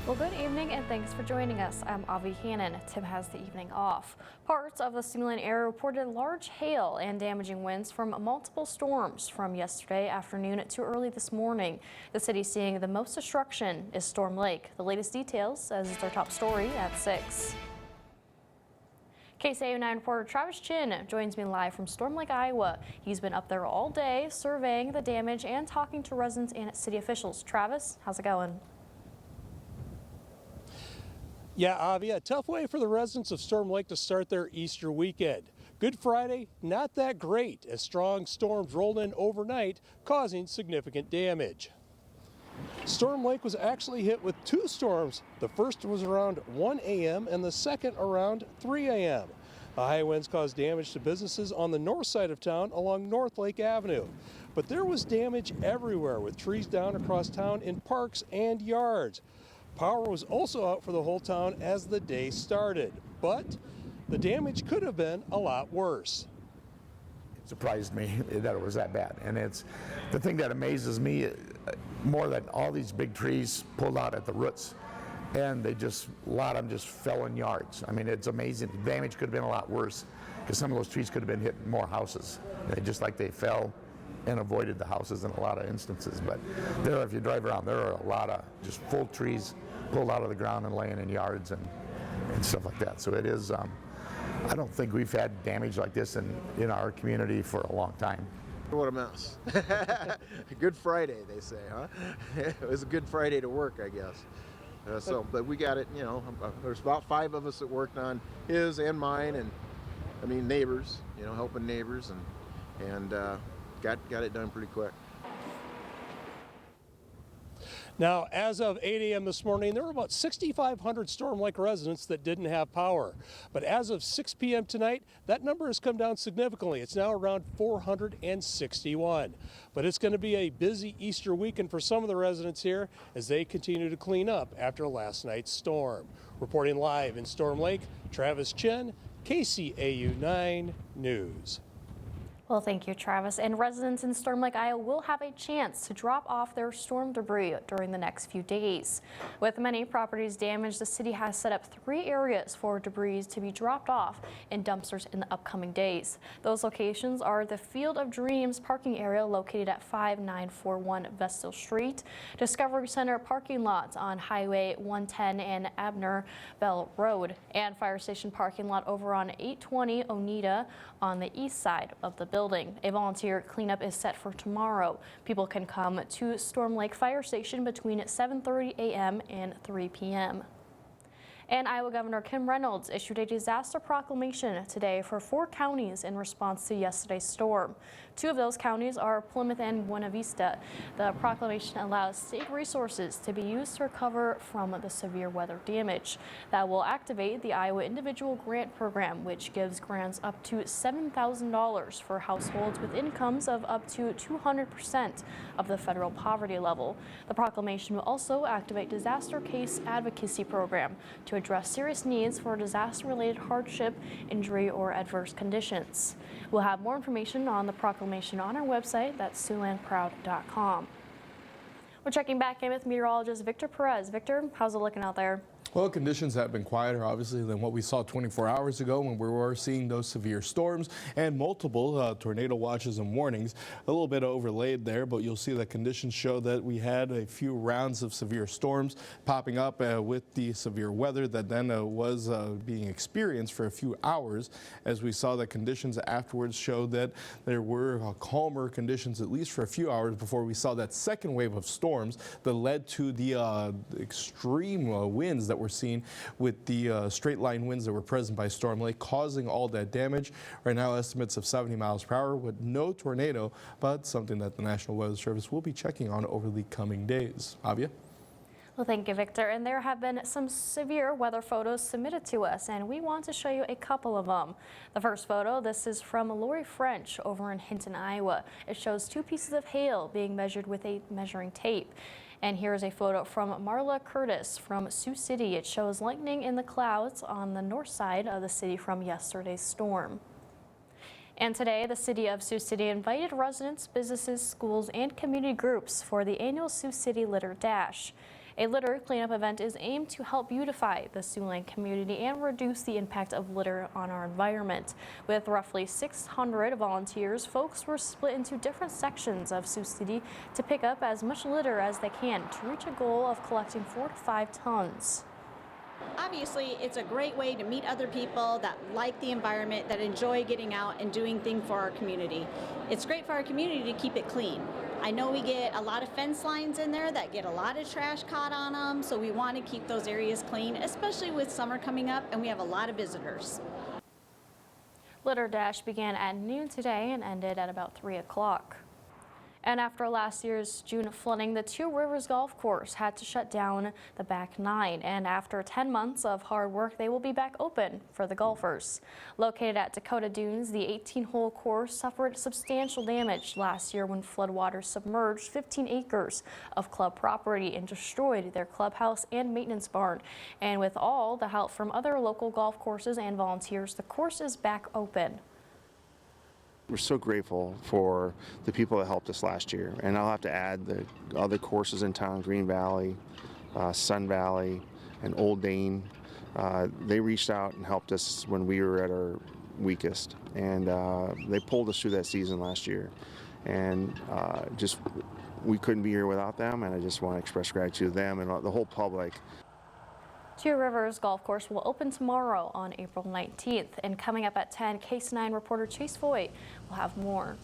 Well, good evening and thanks for joining us. I'm Avi Hannon. Tim has the evening off. Parts of the Simulan area reported large hail and damaging winds from multiple storms from yesterday afternoon to early this morning. The city seeing the most destruction is Storm Lake. The latest details as it's our top story at 6. KCAU 9 reporter Travis Chin joins me live from Storm Lake, Iowa. He's been up there all day surveying the damage and talking to residents and city officials. Travis, how's it going? Yeah, Avi, a tough way for the residents of Storm Lake to start their Easter weekend. Good Friday, not that great, as strong storms rolled in overnight, causing significant damage. Storm Lake was actually hit with 2 storms. The first was around 1 a.m. and the second around 3 a.m. The high winds caused damage to businesses on the north side of town along North Lake Avenue. But there was damage everywhere, with trees down across town in parks and yards. Power was also out for the whole town as the day started, but the damage could have been a lot worse. It surprised me that it was that bad, and it's the thing that amazes me more than all these big trees pulled out at the roots, and a lot of them just fell in yards. I mean, it's amazing. The damage could have been a lot worse because some of those trees could have been hitting more houses, just like they fell and avoided the houses in a lot of instances. But there, if you drive around, there are a lot of just full trees pulled out of the ground and laying in yards and stuff like that. So it is, I don't think we've had damage like this in our community for a long time. What a mess. Good Friday, they say, huh? It was a good Friday to work, I guess. But we got it, you know, there's about 5 of us that worked on his and mine, and I mean neighbors, you know, helping neighbors, and got it done pretty quick. Now, as of 8 a.m. this morning, there were about 6,500 Storm Lake residents that didn't have power. But as of 6 p.m. tonight, that number has come down significantly. It's now around 461. But it's going to be a busy Easter weekend for some of the residents here as they continue to clean up after last night's storm. Reporting live in Storm Lake, Travis Chin, KCAU 9 News. Well, thank you, Travis. And residents in Storm Lake, Iowa will have a chance to drop off their storm debris during the next few days. With many properties damaged, the city has set up 3 areas for debris to be dropped off in dumpsters in the upcoming days. Those locations are the Field of Dreams parking area located at 5941 Vestal Street, Discovery Center parking lots on Highway 110 and Abner Bell Road, and Fire Station parking lot over on 820 Oneida on the east side of the building. A volunteer cleanup is set for tomorrow. People can come to Storm Lake Fire Station between 7:30 a.m. and 3 p.m. And Iowa Governor Kim Reynolds issued a disaster proclamation today for 4 counties in response to yesterday's storm. 2 of those counties are Plymouth and Buena Vista. The proclamation allows state resources to be used to recover from the severe weather damage. That will activate the Iowa Individual Grant Program, which gives grants up to $7,000 for households with incomes of up to 200% of the federal poverty level. The proclamation will also activate Disaster Case Advocacy Program to address serious needs for disaster-related hardship, injury, or adverse conditions. We'll have more information on the proclamation on our website, that's SiouxlandProud.com. We're checking back in with meteorologist Victor Perez. Victor, how's it looking out there? Well, conditions have been quieter, obviously, than what we saw 24 hours ago when we were seeing those severe storms and multiple tornado watches and warnings. A little bit overlaid there, but you'll see that conditions show that we had a few rounds of severe storms popping up with the severe weather that then was being experienced for a few hours, as we saw that conditions afterwards showed that there were calmer conditions at least for a few hours before we saw that second wave of storms that led to the extreme winds that were seen with the straight line winds that were present by Storm Lake, causing all that damage. Right now, estimates of 70 miles per hour with no tornado, but something that the National Weather Service will be checking on over the coming days. Avia? Well, thank you, Victor. And there have been some severe weather photos submitted to us, and we want to show you a couple of them. The first photo, this is from Lori French over in Hinton, Iowa. It shows 2 pieces of hail being measured with a measuring tape. And here's a photo from Marla Curtis from Sioux City. It shows lightning in the clouds on the north side of the city from yesterday's storm. And today, the city of Sioux City invited residents, businesses, schools, and community groups for the annual Sioux City Litter Dash. A litter cleanup event is aimed to help beautify the Siouxland community and reduce the impact of litter on our environment. With roughly 600 volunteers, folks were split into different sections of Sioux City to pick up as much litter as they can to reach a goal of collecting 4 to 5 tons. Obviously, it's a great way to meet other people that like the environment, that enjoy getting out and doing things for our community. It's great for our community to keep it clean. I know we get a lot of fence lines in there that get a lot of trash caught on them, so we want to keep those areas clean, especially with summer coming up and we have a lot of visitors. Litter Dash began at noon today and ended at about 3 o'clock. And after last year's June flooding, the Two Rivers Golf Course had to shut down the back 9. And after 10 months of hard work, they will be back open for the golfers. Located at Dakota Dunes, the 18-hole course suffered substantial damage last year when floodwaters submerged 15 acres of club property and destroyed their clubhouse and maintenance barn. And with all the help from other local golf courses and volunteers, the course is back open. We're so grateful for the people that helped us last year, and I'll have to add the other courses in town, Green Valley, Sun Valley, and Old Dane. They reached out and helped us when we were at our weakest, and they pulled us through that season last year. And we couldn't be here without them, and I just want to express gratitude to them and the whole public. Two Rivers Golf Course will open tomorrow on April 19th. And coming up at 10, KCAU reporter Chase Voigt will have more.